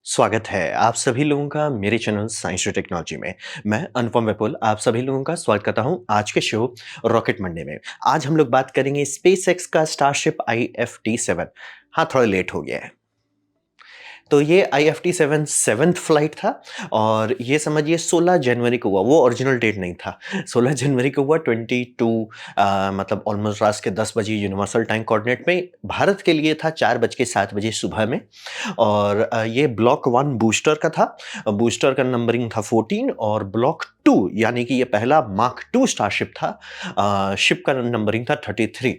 स्वागत है आप सभी लोगों का मेरे चैनल साइंस और टेक्नोलॉजी में। मैं अनुपम विपुल आप सभी लोगों का स्वागत करता हूं आज के शो रॉकेट मंडे में। आज हम लोग बात करेंगे स्पेसएक्स का स्टारशिप IFT-7। हाँ, थोड़ा लेट हो गया है। तो ये IFT-7 7th फ्लाइट था और ये समझिए 16 जनवरी को हुआ, वो ओरिजिनल डेट नहीं था। 16 जनवरी को हुआ 22 मतलब ऑलमोस्ट रात के 10 बजे यूनिवर्सल टाइम कोऑर्डिनेट में। भारत के लिए था 4:07 सुबह में। और ये ब्लॉक 1 बूस्टर का था। बूस्टर का नंबरिंग था 14 और ब्लॉक 2 यानी कि ये पहला मार्क 2 स्टारशिप था। शिप का नंबरिंग था 33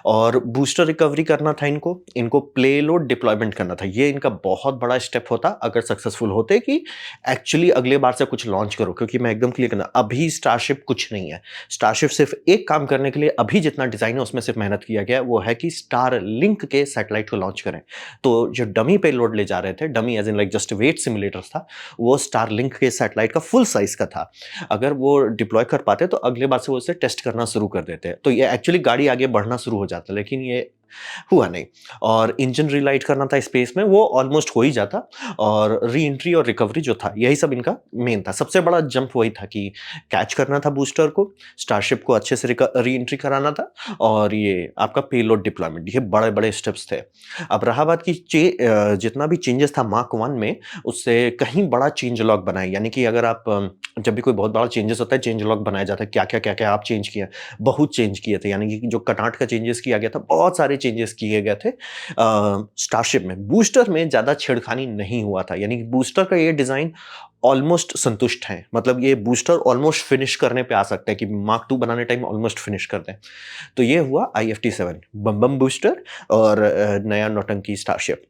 और बूस्टर रिकवरी करना था इनको। इनको प्लेलोड डिप्लॉयमेंट करना था। ये इनका बहुत बड़ा स्टेप होता अगर सक्सेसफुल होते कि एक्चुअली अगले बार से कुछ लॉन्च करो, क्योंकि मैं एकदम क्लियर करना, अभी स्टारशिप कुछ नहीं है। स्टारशिप सिर्फ एक काम करने के लिए अभी जितना डिजाइन है उसमें सिर्फ मेहनत किया गया है, वो है कि स्टार लिंक के सैटेलाइट को लॉन्च करें। तो जो डमी पेलोड ले जा रहे थे, dummy as in like just weight simulators था, वो स्टार लिंक के सैटेलाइट का फुल साइज का था। अगर वो डिप्लॉय कर पाते तो अगले बार से वो उसे टेस्ट करना शुरू कर देते, तो ये एक्चुअली गाड़ी आगे बढ़ना शुरू हो जाता, लेकिन ये हुआ नहीं। और इंजन रीलाइट करना था स्पेस में, वो ऑलमोस्ट हो ही जाता। और री एंट्री और रिकवरी जो था, यही सब इनका मेन था। सबसे बड़ा जंप वही था कि कैच करना था बूस्टर को, स्टारशिप को अच्छे से री एंट्री कराना था और ये आपका पेलोड डिप्लॉयमेंट, ये बड़े बड़े स्टेप्स थे। अब रहा बात की जितना भी चेंजेस था मार्क 1 में, उससे कहीं बड़ा चेंज लॉग बनाए, यानी कि अगर आप जब भी कोई बहुत बड़ा चेंजेस होता है चेंज लॉग बनाया जाता है, क्या क्या आप चेंज किए। बहुत चेंज किए थे, यानी कि जो कटाट का चेंजेस किया गया था, बहुत सारे चेंजेस किए गए थे। स्टारशिप में बूस्टर में ज़्यादा छेड़खानी नहीं हुआ था, यानी कि बूस्टर का ये डिज़ाइन ऑलमोस्ट संतुष्ट है। मतलब ये बूस्टर ऑलमोस्ट फिनिश करने पे आ सकता है कि मार्क 2 बनाने टाइम ऑलमोस्ट फिनिश कर दें। तो ये हुआ IFT-7 बम बम बूस्टर और नया नौटंकी स्टारशिप।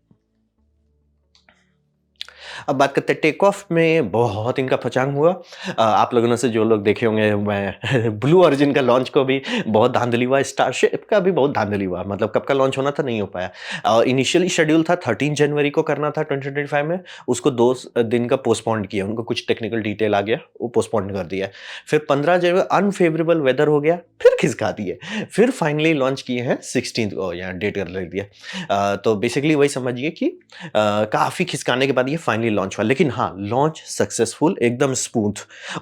अब बात करते हैं टेक ऑफ में, बहुत इनका फचांग हुआ। आप लोगों में से जो लोग देखे होंगे, मैं ब्लू ओरिजिन का लॉन्च को भी बहुत धांधली हुआ, स्टारशिप का भी बहुत धांधली हुआ। मतलब कब का लॉन्च होना था, नहीं हो पाया। इनिशियली शेड्यूल था 13 जनवरी को करना था 2025 में, उसको 2 दिन का पोस्टपोन्ड किया। उनको कुछ टेक्निकल डिटेल आ गया, वो पोस्टपोन्ड कर दिया। फिर 15 जनवरी अनफेवरेबल वेदर हो गया, फिर खिसका दिए। फिर फाइनली लॉन्च किए हैं 16 को, यहाँ डेट कर ले दिया। तो बेसिकली वही समझिए कि काफ़ी खिसकाने के बाद ये फाइनली लॉन्च हुआ। लेकिन हाँ, लॉन्च सक्सेसफुल, एकदम स्मूथ।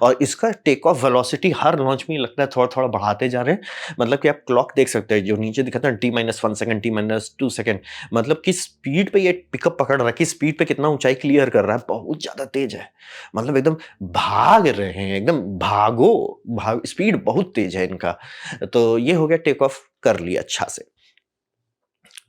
और इसका टेक ऑफ वेलोसिटी हर लॉन्च में लगता है थोड़ा-थोड़ा बढ़ाते जा रहे हैं। मतलब कि आप क्लॉक देख सकते हैं, जो नीचे दिखाता है T-1 सेकंड, T-2 सेकंड, मतलब किस स्पीड पे ये पिकअप पकड़ रहा है, किस स्पीड पे कितना ऊँचाई क्लियर कर रहा है, बहुत ज़्यादा तेज़ है। मतलब एकदम भाग रहे हैं, एकदम स्पीड बहुत तेज़ है इनका। तो ये हो गया, टेक ऑफ कर लिया अच्छा से।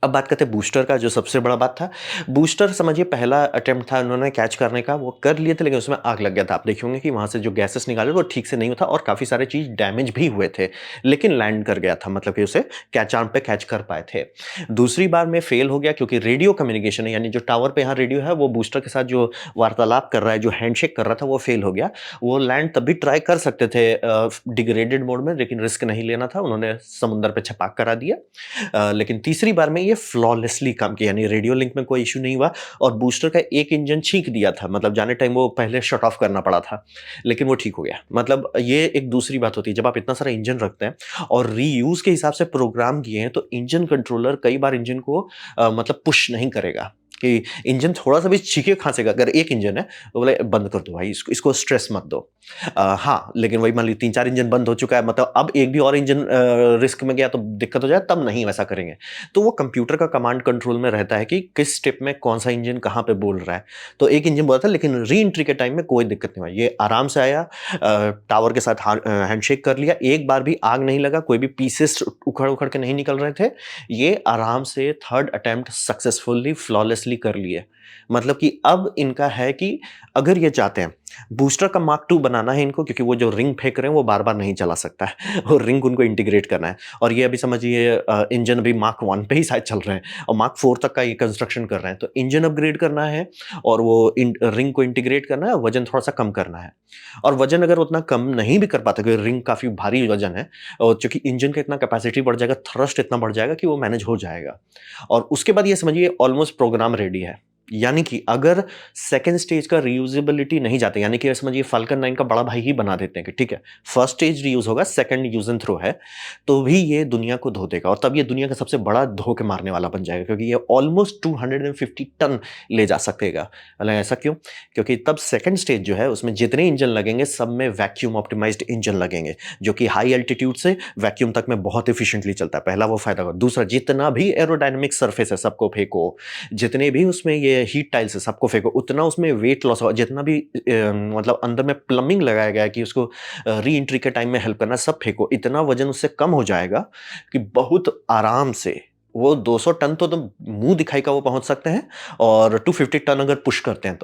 अब बात करते हैं बूस्टर का, जो सबसे बड़ा बात था। बूस्टर समझिए पहला अटेम्प्ट था उन्होंने कैच करने का, वो कर लिए थे, लेकिन उसमें आग लग गया था। आप देखे होंगे कि वहाँ से जो गैसेस निकाले वो ठीक से नहीं हुआ था और काफ़ी सारे चीज़ डैमेज भी हुए थे, लेकिन लैंड कर गया था, मतलब कि उसे कैच आर्म पे कैच कर पाए थे। दूसरी बार में फेल हो गया क्योंकि रेडियो कम्युनिकेशन है, यानी जो टावर पे यहाँ रेडियो है, वो बूस्टर के साथ जो वार्तालाप कर रहा है, जो हैंडशेक कर रहा था, वो फेल हो गया। वो लैंड तब भी ट्राई कर सकते थे डिग्रेडेड मोड में, लेकिन रिस्क नहीं लेना था, उन्होंने समुद्र पे छपाक करा दिया। लेकिन तीसरी बार में ये फ्लॉलेसली काम किया, यानी रेडियो लिंक में कोई इश्यू नहीं हुआ और बूस्टर का एक इंजन छींक दिया था, मतलब जाने टाइम वो पहले शट ऑफ करना पड़ा था, लेकिन वो ठीक हो गया। मतलब ये एक दूसरी बात होती है, जब आप इतना सारा इंजन रखते हैं और रीयूज के हिसाब से प्रोग्राम किए हैं, तो इंजन कंट्रोलर कई बार इंजन को मतलब पुश नहीं करेगा कि इंजन थोड़ा सा भी छींके खांसेगा। अगर एक इंजन है तो बोले बंद कर दो भाई, इसको स्ट्रेस मत दो। हाँ, लेकिन वही मान ली 3-4 इंजन बंद हो चुका है, मतलब अब एक भी और इंजन रिस्क में गया तो दिक्कत हो जाए, तब नहीं वैसा करेंगे। तो वो कंप्यूटर का कमांड कंट्रोल में रहता है कि किस स्टेप में कौन सा इंजन कहाँ पे बोल रहा है। तो एक इंजन बोला था, लेकिन री एंट्री के टाइम में कोई दिक्कत नहीं हुआ, ये आराम से आया। टावर के साथ हैंडशेक कर लिया, एक बार भी आग नहीं लगा, कोई भी पीसेस उखड़ उखड़ के नहीं निकल रहे थे। ये आराम से थर्ड अटेम्प्ट सक्सेसफुली फ्लॉलेसली कर लिए। मतलब कि अब इनका है कि अगर ये चाहते हैं बूस्टर का मार्क 2 बनाना है इनको, क्योंकि वो जो रिंग फेंक रहे हैं वो बार-बार नहीं चला सकता है और रिंग उनको इंटीग्रेट करना है। और ये अभी समझिए इंजन अभी मार्क 1 पे ही शायद चल रहे हैं और मार्क 4 तक का ये कंस्ट्रक्शन कर रहे हैं। तो इंजन अपग्रेड करना है और वो रिंग को इंटीग्रेट करना है, वजन थोड़ा-सा कम करना है। और वजन अगर उतना कम नहीं भी कर पाते, क्योंकि रिंग काफ़ी भारी वजन है और चूँकि इंजन का इतना कैपेसिटी बढ़ जाएगा, थ्रस्ट इतना बढ़ जाएगा कि वो मैनेज हो जाएगा। और उसके बाद ये समझिए ऑलमोस्ट प्रोग्राम रेडी है। यानी कि अगर सेकंड स्टेज का रीयूजेबिलिटी नहीं जाता, यानी कि समझिए फाल्कन 9 का बड़ा भाई ही बना देते हैं कि ठीक है, फर्स्ट स्टेज रीयूज होगा, सेकंड यूज एंड थ्रो है, तो भी ये दुनिया को धो देगा और तब ये दुनिया का सबसे बड़ा धो के मारने वाला बन जाएगा, क्योंकि ये ऑलमोस्ट 250 टन ले जा सकेगा। मतलब ऐसा क्यों? क्योंकि तब सेकंड स्टेज जो है उसमें जितने इंजन लगेंगे सब में वैक्यूम ऑप्टिमाइज्ड इंजन लगेंगे, जो कि हाई एल्टीट्यूड से वैक्यूम तक में बहुत एफिशिएंटली चलता है। पहला वो फायदा होगा। दूसरा, जितना भी एरोडायनेमिक सरफेस है सबको फेंको, जितने भी उसमें ये हीट टाइल्स है सबको फेंको, उतना उसमें वेट लॉस होगा। जितना भी मतलब अंदर में प्लम्बिंग लगाया गया है कि उसको री एंट्री के टाइम में हेल्प करना, सब फेंको, इतना वजन उससे कम हो जाएगा कि बहुत आराम से वो 200 टन तो मुंह दिखाई का वो पहुंच सकते हैं, और 250 टन अगर पुश करते हैं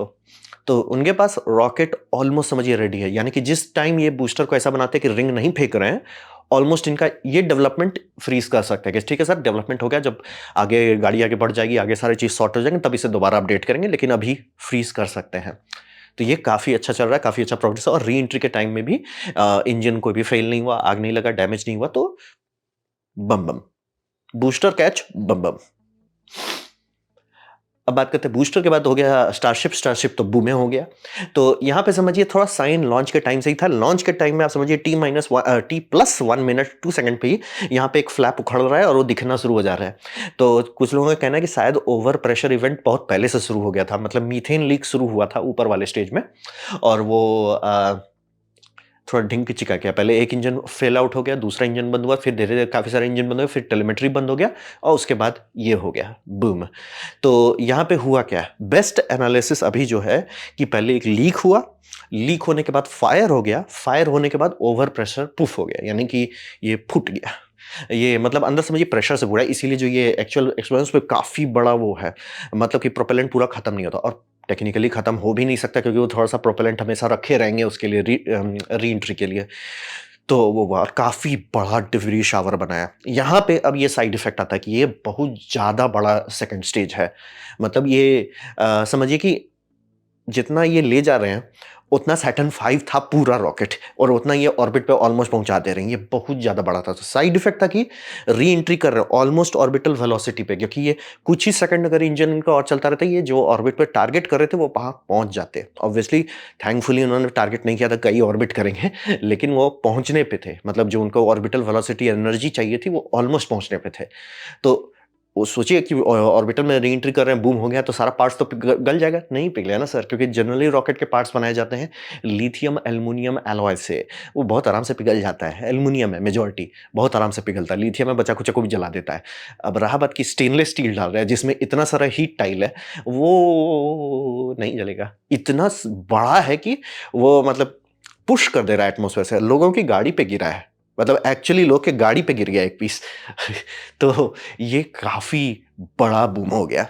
तो उनके पास रॉकेट ऑलमोस्ट समझिए रेडी है। यानी कि जिस टाइम ये बूस्टर को ऐसा बनाते हैं कि रिंग नहीं फेंक रहे हैं, ऑलमोस्ट इनका ये डेवलपमेंट फ्रीज कर सकते हैं कि ठीक है सर, डेवलपमेंट हो गया, जब आगे गाड़ी आगे बढ़ जाएगी, आगे सारी चीज़ सॉर्ट हो जाएंगे, तब इसे दोबारा अपडेट करेंगे, लेकिन अभी फ्रीज कर सकते हैं। तो ये काफ़ी अच्छा चल रहा है, काफ़ी अच्छा प्रोग्रेस है, और री एंट्री के टाइम में भी इंजन कोई भी फेल नहीं हुआ, आग नहीं लगा, डैमेज नहीं हुआ, तो बम बम, बूस्टर कैच बम बम। अब बात करते हैं बूस्टर के बाद हो गया स्टारशिप। स्टारशिप तो बूमे हो गया। तो यहाँ पे समझिए थोड़ा साइन लॉन्च के टाइम से ही था। लॉन्च के टाइम में आप समझिए T+1 मिनट 2 सेकंड पे ही यहाँ पे एक फ्लैप उखड़ रहा है और वो दिखना शुरू हो जा रहा है। तो कुछ लोगों का कहना है कि शायद ओवर प्रेशर इवेंट बहुत पहले से शुरू हो गया था, मतलब मीथेन लीक शुरू हुआ था ऊपर वाले स्टेज में, और वो थोड़ा ढिंक चिका गया। पहले एक इंजन फेल आउट हो गया, दूसरा इंजन बंद हुआ, फिर धीरे धीरे काफ़ी सारे इंजन बंद हुए, फिर टेलीमेट्री बंद हो गया, और उसके बाद ये हो गया बूम। तो यहाँ पे हुआ क्या? बेस्ट एनालिसिस अभी जो है कि पहले एक लीक हुआ, लीक होने के बाद फायर हो गया, फायर होने के बाद ओवर प्रेशर पुफ हो गया, यानी कि ये फूट गया। ये मतलब अंदर समझिए प्रेशर से बुरा है, इसीलिए जो ये एक्चुअल एक्सपीरियंस पे काफ़ी बड़ा वो है, मतलब कि प्रोपेलेंट पूरा खत्म नहीं होता, और टेक्निकली खत्म हो भी नहीं सकता, क्योंकि वो थोड़ा-सा प्रोपेलेंट हमेशा रखे रहेंगे उसके लिए री एंट्री के लिए। तो वो हुआ और काफ़ी बड़ा डिब्री शावर बनाया। यहाँ पे अब ये साइड इफ़ेक्ट आता है कि ये बहुत ज़्यादा बड़ा सेकंड स्टेज है। मतलब ये समझिए कि जितना ये ले जा रहे हैं, उतना सैटर्न 5 था पूरा रॉकेट, और उतना ये ऑर्बिट पे ऑलमोस्ट पहुँचा दे रहे हैं। ये बहुत ज़्यादा बड़ा था। तो साइड इफ़ेक्ट था कि री-एंट्री कर रहे हैं ऑलमोस्ट ऑर्बिटल वेलोसिटी पे, क्योंकि ये कुछ ही सेकंड अगर इंजन इनका और चलता रहता, ये जो ऑर्बिट पे टारगेट कर रहे थे, वो वहाँ पहुँच जाते। ऑब्वियसली थैंकफुली उन्होंने टारगेट नहीं किया था, कई ऑर्बिट करेंगे, लेकिन वो पहुँचने पे थे। मतलब जो उनको ऑर्बिटल वेलोसिटी एनर्जी चाहिए थी, वो ऑलमोस्ट पहुँचने पे थे। तो वो सोचिए कि ऑर्बिटर में री-एंट्री कर रहे हैं, बूम हो गया, तो सारा पार्ट्स तो गल जाएगा? नहीं पिघलेगा ना सर, क्योंकि जनरली रॉकेट के पार्ट्स बनाए जाते हैं लिथियम एल्युमिनियम एलॉय से। वो बहुत आराम से पिघल जाता है। एल्युमिनियम है मेजॉरिटी, बहुत आराम से पिघलता है। लिथियम है, बचा-खुचा को भी जला देता है। अब रहा बात कि स्टेनलेस स्टील डाल रहे हैं, जिसमें इतना सारा हीट टाइल है, वो नहीं जलेगा। इतना बड़ा है कि वो मतलब पुश कर दे रहा है एटमॉस्फेयर से। लोगों की गाड़ी पे गिरा है, मतलब एक्चुअली लोग के गाड़ी पे गिर गया एक पीस। तो ये काफ़ी बड़ा बूम हो गया।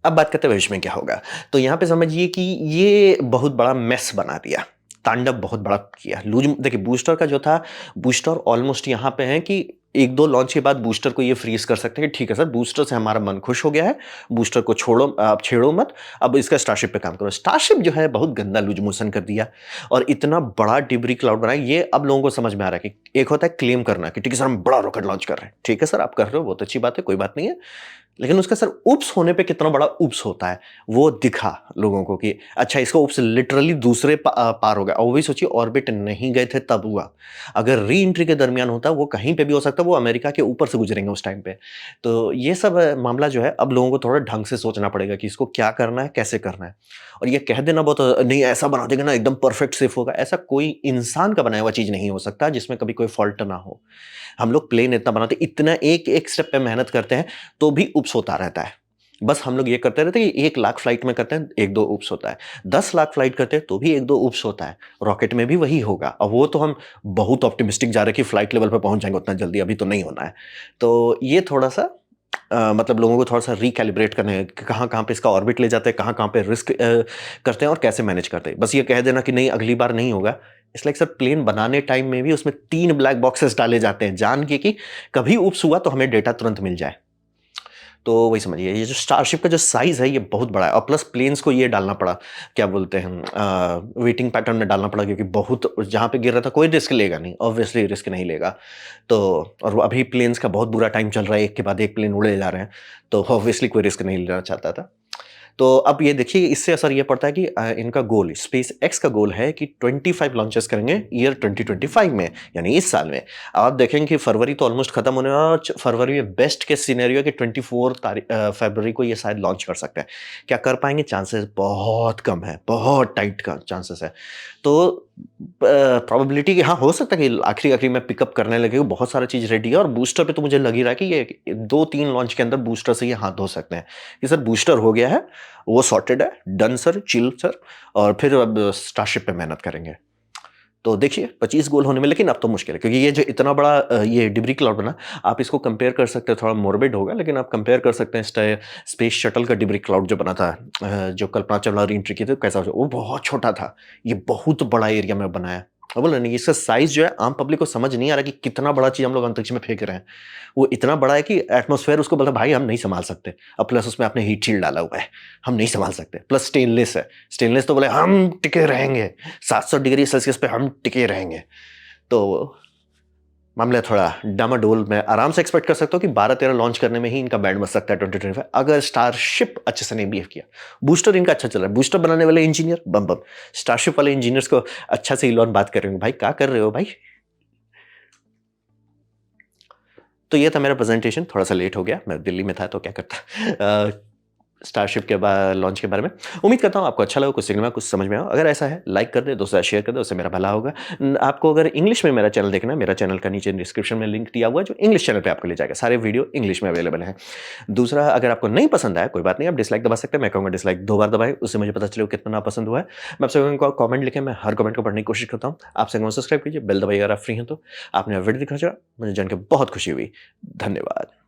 अब बात करते हैं भविष्य में क्या होगा। तो यहाँ पे समझिए कि ये बहुत बड़ा मेस बना दिया, तांडव बहुत बड़ा किया। लूज देखिए बूस्टर का जो था, बूस्टर ऑलमोस्ट यहाँ पे है कि 1-2 लॉन्च के बाद बूस्टर को ये फ्रीज़ कर सकते हैं कि ठीक है सर, बूस्टर से हमारा मन खुश हो गया है, बूस्टर को छोड़ो, आप छेड़ो मत, अब इसका स्टारशिप पे काम करो। स्टारशिप जो है बहुत गंदा लूज मोशन कर दिया, और इतना बड़ा डिब्री क्लाउड बनाया। ये अब लोगों को समझ में आ रहा है कि एक होता है क्लेम करना कि ठीक है सर, हम बड़ा रॉकेट लॉन्च कर रहे हैं। ठीक है सर, आप कर रहे हो, बहुत अच्छी बात है, कोई बात नहीं है। लेकिन उसका सर ऊप्स होने पे कितना बड़ा ऊप्स होता है, वो दिखा लोगों को कि अच्छा, इसका ऊप्स लिटरली दूसरे पार हो गया। और वो भी सोचिए ऑर्बिट नहीं गए थे तब हुआ। अगर री एंट्री के दरमियान होता, वो कहीं पे भी हो सकता, वो अमेरिका के ऊपर से गुजरेंगे उस टाइम पे। तो ये सब मामला जो है, अब लोगों को थोड़ा ढंग से सोचना पड़ेगा कि इसको क्या करना है, कैसे करना है। और ये कह देना बहुत नहीं, ऐसा बना देंगे ना एकदम परफेक्ट सेफ होगा, ऐसा कोई इंसान का बनाया हुआ चीज़ नहीं हो सकता जिसमें कभी कोई फॉल्ट ना हो। हम लोग प्लेन इतना बनाते, इतना एक-एक स्टेप पे मेहनत करते हैं, तो भी ऊप्स होता रहता है। बस हम लोग ये करते रहते हैं कि 1 लाख फ्लाइट में करते हैं, 1-2 ऊप्स होता है। 10 लाख फ्लाइट करते हैं, तो भी 1-2 ऊप्स होता है। रॉकेट में भी वही होगा। अब वो तो हम बहुत ऑप्टिमिस्टिक जा रहे हैं कि फ्लाइट लेवल पे पहुँच जाएँगे उतना जल्दी, अभी तो नहीं होना है। तो ये थोड़ा-सा मतलब लोगों को थोड़ा-सा रिकैलिब्रेट करना है कि कहाँ-कहाँ पे इसका ऑर्बिट ले जाते हैं, कहाँ-कहाँ पे रिस्क करते हैं और कैसे मैनेज करते हैं। बस ये कह देना कि नहीं, अगली बार नहीं होगा। इट्स लाइक सर, प्लेन बनाने टाइम में भी उसमें 3 ब्लैक बॉक्सेस डाले जाते हैं, जान के कि कभी ऊप्स हुआ तो हमें डेटा तुरंत मिल जाए। तो वही समझिए ये जो स्टारशिप का जो साइज़ है ये बहुत बड़ा है और प्लस प्लेन्स को ये डालना पड़ा, क्या बोलते हैं वेटिंग पैटर्न में डालना पड़ा क्योंकि बहुत जहाँ पे गिर रहा था कोई रिस्क लेगा नहीं, ऑब्वियसली रिस्क नहीं लेगा। तो और वो अभी प्लेन्स का बहुत बुरा टाइम चल रहा है, एक के बाद एक प्लेन उड़े जा रहे हैं, तो ऑब्वियसली कोई रिस्क नहीं लेना चाहता था। तो अब ये देखिए इससे असर ये पड़ता है कि इनका गोल स्पेस एक्स का गोल है कि 25 लॉन्चेस करेंगे ईयर 2025 में, यानी इस साल में। आप देखेंगे कि फरवरी तो ऑलमोस्ट खत्म होने वाला है और फरवरी में बेस्ट केस सिनेरियो है कि 24 फरवरी को ये शायद लॉन्च कर सकते हैं। क्या कर पाएंगे? चांसेस बहुत कम है, बहुत टाइट का चांसेस है। तो प्रोबेबिलिटी कि हाँ हो सकता है कि आखिरी आखिरी में पिकअप करने लगे, बहुत सारा चीज़ रेडी है और बूस्टर पे तो मुझे लग ही रहा है कि ये 2-3 लॉन्च के अंदर बूस्टर से ये हाथ धो सकते हैं कि सर बूस्टर हो गया है, वो सॉर्टेड है, डन सर, चिल सर, और फिर अब स्टारशिप पे मेहनत करेंगे। तो देखिए 25 गोल होने में लेकिन अब तो मुश्किल है क्योंकि ये जो इतना बड़ा ये डिब्री क्लाउड बना, आप इसको कंपेयर कर सकते हैं, थोड़ा मोर्बिड होगा लेकिन आप कंपेयर कर सकते हैं स्पेस शटल का डिब्री क्लाउड जो बना था, जो कल्पना चावला री एंट्री की थी, कैसा वो बहुत छोटा था, ये बहुत बड़ा एरिया में बनाया। अब बोला नहीं, इसका साइज जो है आम पब्लिक को समझ नहीं आ रहा कि कितना बड़ा चीज हम लोग अंतरिक्ष में फेंक रहे हैं। वो इतना बड़ा है कि एटमॉस्फेयर उसको बोला भाई हम नहीं संभाल सकते, अब प्लस उसमें आपने हीट शील्ड डाला हुआ है, हम नहीं संभाल सकते, प्लस स्टेनलेस है, स्टेनलेस तो बोले हम टिके रहेंगे, 700 डिग्री सेल्सियस पे हम टिके रहेंगे। तो मामला थोड़ा डामाडोल, मैं आराम से एक्सपेक्ट कर सकता हूँ कि 12-13 लॉन्च करने में ही इनका बैंड बच सकता है 2025, अगर स्टारशिप अच्छे से नहीं बिहेव किया। बूस्टर इनका अच्छा चल रहा है, बूस्टर बनाने वाले इंजीनियर बम बम, स्टारशिप वाले इंजीनियर्स को अच्छा से इलॉन बात कर रहे हो, भाई क्या कर रहे हो भाई। तो ये था मेरा प्रेजेंटेशन, थोड़ा सा लेट हो गया, मैं दिल्ली में था तो क्या करता। स्टारशिप के लॉन्च के बारे में उम्मीद करता हूँ आपको अच्छा लगा, कुछ सीखने में कुछ समझ में आओ। अगर ऐसा है लाइक कर दे, दोस्तों शेयर कर दे, उससे मेरा भला होगा। आपको अगर इंग्लिश में मेरा चैनल देखना है, मेरा चैनल का नीचे डिस्क्रिप्शन में लिंक दिया हुआ है जो इंग्लिश चैनल पे आपको ले जाएगा, सारे वीडियो इंग्लिश में अवेलेबल है। दूसरा, अगर आपको नहीं पसंद आया कोई बात नहीं, आप डिसलाइक दबा सकते हैं, मैं कहूँगा डिसलाइक 2 बार दबाए, उससे मुझे पता चले कितना नापसंद हुआ है। मैं आपसे कहूँगा कमेंट लिखें, मैं हर कमेंट को पढ़ने की कोशिश करता हूँ। आपसे कहूँगा सब्सक्राइब कीजिए, बेल दबाइए अगर आप फ्री हैं तो। आपने वीडियो दिखा मुझे जान के बहुत खुशी हुई। धन्यवाद।